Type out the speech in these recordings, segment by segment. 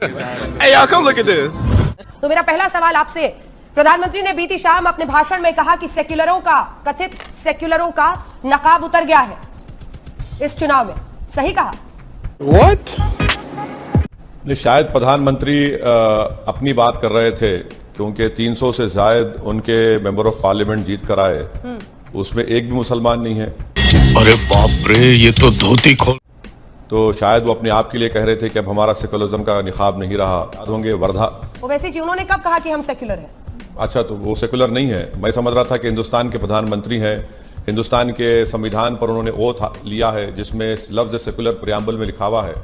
Hey, y'all, come look at this. तो मेरा पहला सवाल आपसे, प्रधानमंत्री ने बीती शाम अपने भाषण में कहा कि सेक्युलरों का, कथित सेक्युलरों का नकाब उतर गया है इस चुनाव में, सही कहा? What? शायद प्रधानमंत्री अपनी बात कर रहे थे क्योंकि 300 से जायद उनके मेंबर ऑफ पार्लियामेंट जीत कर आए, उसमें एक भी मुसलमान नहीं है। अरे बाप रे, ये तो धोती खोल। तो शायद वो अपने आप के लिए कह रहे थे कि अब हमारा सेकुलरिज्म का निखाब नहीं रहा। याद होंगे वर्धा। ओवैसी जी, उन्होंने कब कहा कि हम सेक्युलर हैं? अच्छा, तो वो सेकुलर नहीं है। मैं समझ रहा था कि हिंदुस्तान के प्रधानमंत्री हैं, हिंदुस्तान के संविधान पर उन्होंने ओथ लिया है जिसमें लफ्ज सेकुलर प्रियम्बल में लिखा हुआ है।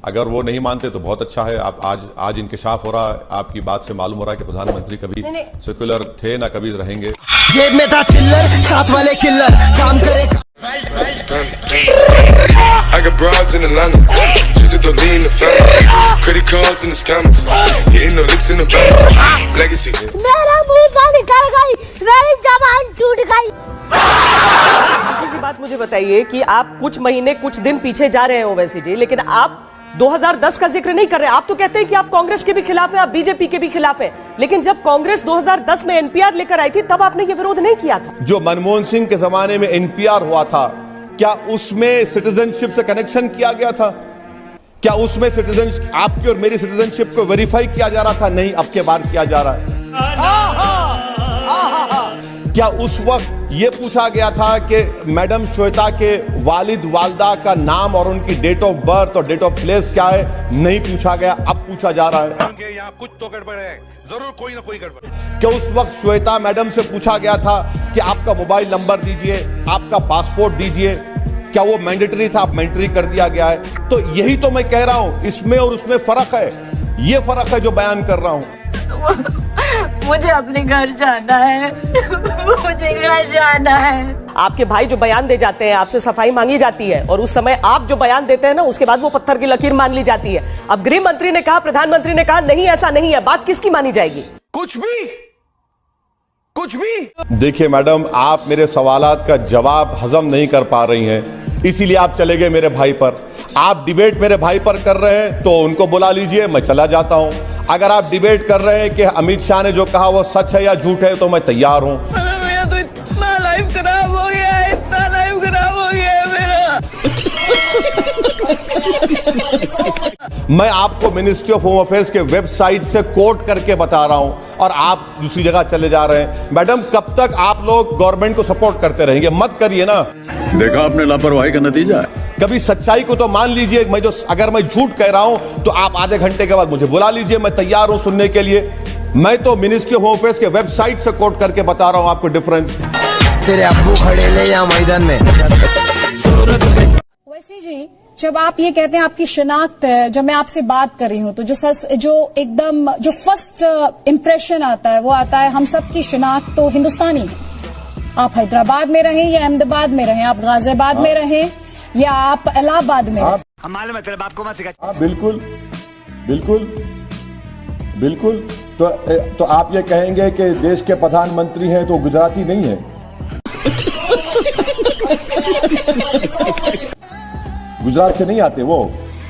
अगर वो नहीं मानते तो बहुत अच्छा है। आप आज इंकिशाफ हो रहा है, आपकी बात से मालूम हो रहा है कि प्रधानमंत्री कभी सेकुलर थे ना कभी रहेंगे। जेब में था चिल्लर, साथ वाले किल्लर, काम करे। I got broads in Atlanta, just to lean in the family, credit cards and the scammers, hitting the licks in the bank, legacy. मेरा मुंह निकल गई, मेरी जबान टूट गई। सीधी सी बात मुझे बताइए कि आप कुछ महीने कुछ दिन पीछे जा रहे हैं ओवैसी जी, लेकिन आप 2010 का जिक्र नहीं कर रहे। आप तो कहते हैं कि आप कांग्रेस के भी खिलाफ हैं, आप बीजेपी के भी खिलाफ हैं, लेकिन जब कांग्रेस 2010 में एनपीआर लेकर आई थी तब आपने ये विरोध नहीं किया था। जो मनमोहन सिंह के जमाने में एनपीआर हुआ था, क्या उसमें सिटीजनशिप से कनेक्शन किया गया था? क्या उसमें सिटीजन आपकी और मेरी सिटीजनशिप को वेरीफाई किया जा रहा था? नहीं, अब के बार किया जा रहा है। क्या उस वक्त यह पूछा गया था कि मैडम श्वेता के वालिद वालदा का नाम और उनकी डेट ऑफ बर्थ और डेट ऑफ प्लेस क्या है? नहीं पूछा गया, अब पूछा जा रहा है। यहाँ कुछ तो गड़बड़ है, जरूर कोई ना कोई गड़बड़। क्या उस वक्त श्वेता मैडम से पूछा गया था कि आपका मोबाइल नंबर दीजिए, आपका पासपोर्ट दीजिए? क्या वो मैंडेटरी था? अब मैंडेटरी कर दिया गया है। तो यही तो मैं कह रहा हूं, इसमें और उसमें फर्क है। ये फर्क है जो बयान कर रहा हूं। मुझे अपने घर जाना है, मुझे घर जाना है। आपके भाई जो बयान दे जाते हैं, आपसे सफाई मांगी जाती है और उस समय आप जो बयान देते हैं ना, उसके बाद वो पत्थर की लकीर मान ली जाती है। अब गृह मंत्री ने कहा, प्रधानमंत्री ने कहा, नहीं ऐसा नहीं है, बात किसकी मानी जाएगी? कुछ भी। देखिए मैडम, आप मेरे सवालात का जवाब हजम नहीं कर पा रही हैं, इसीलिए आप चले गए मेरे भाई पर। आप डिबेट मेरे भाई पर कर रहे हैं तो उनको बुला लीजिए, मैं चला जाता हूं। अगर आप डिबेट कर रहे हैं कि अमित शाह ने जो कहा वो सच है या झूठ है, तो मैं तैयार हूं। मेरा तो इतना लाइफ खराब हो गया है, इतना लाइफ खराब हो गया है मेरा। मैं आपको मिनिस्ट्री ऑफ होम अफेयर्स के वेबसाइट से कोट करके बता रहा हूं और आप दूसरी जगह चले जा रहे हैं। मैडम, कब तक आप लोग गवर्नमेंट को सपोर्ट करते रहेंगे? मत करिए ना। देखा आपने लापरवाही का नतीजा है। कभी सच्चाई को तो मान लीजिए। अगर मैं झूठ कह रहा हूं तो आप आधे घंटे के बाद मुझे बुला लीजिए, मैं तैयार हूं सुनने के लिए। मैं तो मिनिस्ट्री ऑफ होम अफेयर्स के वेबसाइट से कोट करके बता रहा हूं आपको डिफरेंस। तेरे अब्बू खड़े ले या मैदान में। वैसे जी, जब आप ये कहते हैं आपकी शिनाख्त है, जब मैं आपसे बात कर रही हूँ तो जो एकदम जो फर्स्ट इंप्रेशन आता है वो आता है हम सब की शिनाख्त तो हिंदुस्तानी है। आप हैदराबाद में रहें या अहमदाबाद में रहें, आप गाजियाबाद में रहें या आप इलाहाबाद में रहें। हमारे में तेरे बाप को मत सिखा। बिल्कुल बिल्कुल बिल्कुल। तो आप ये कहेंगे कि देश के प्रधानमंत्री हैं तो गुजराती नहीं है? गुजरात से नहीं आते वो।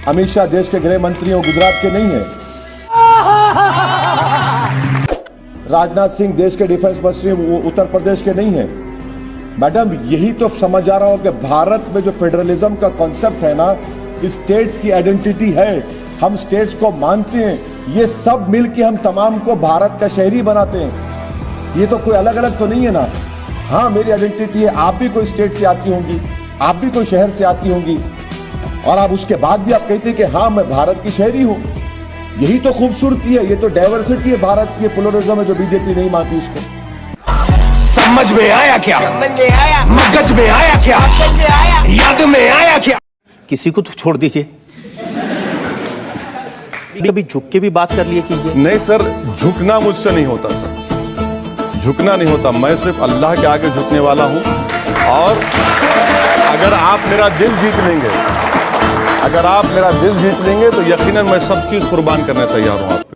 अमित शाह देश के गृह मंत्री हैं, गुजरात के नहीं है। राजनाथ सिंह देश के डिफेंस मंत्री वो उत्तर प्रदेश के नहीं है। मैडम, यही तो समझ आ रहा हूं कि भारत में जो फेडरलिज्म का कॉन्सेप्ट है ना, स्टेट्स की आइडेंटिटी है, हम स्टेट्स को मानते हैं, ये सब मिलके हम तमाम को भारत का शहरी बनाते हैं। ये तो कोई अलग अलग तो नहीं है ना। हाँ, मेरी आइडेंटिटी है, आप भी कोई स्टेट से आती होंगी, आप भी कोई शहर से आती होंगी, और आप उसके बाद भी आप कहते हैं कि हाँ मैं भारत की शहरी हूं। यही तो खूबसूरती है, ये तो डाइवर्सिटी है भारत की, प्लुरलिज्म है जो बीजेपी नहीं मानती इसको। समझ में आया क्या? मगज में आया क्या? याद में आया क्या? किसी को तो छोड़ दीजिए, कभी झुक के भी बात कर लिए कीजिए। नहीं सर, झुकना मुझसे नहीं होता सर, झुकना नहीं होता। मैं सिर्फ अल्लाह के आगे झुकने वाला हूं। और अगर आप मेरा दिल जीत लेंगे, अगर आप मेरा दिल जीत लेंगे तो यकीनन मैं सब चीज कुर्बान करने तैयार हूं आपको।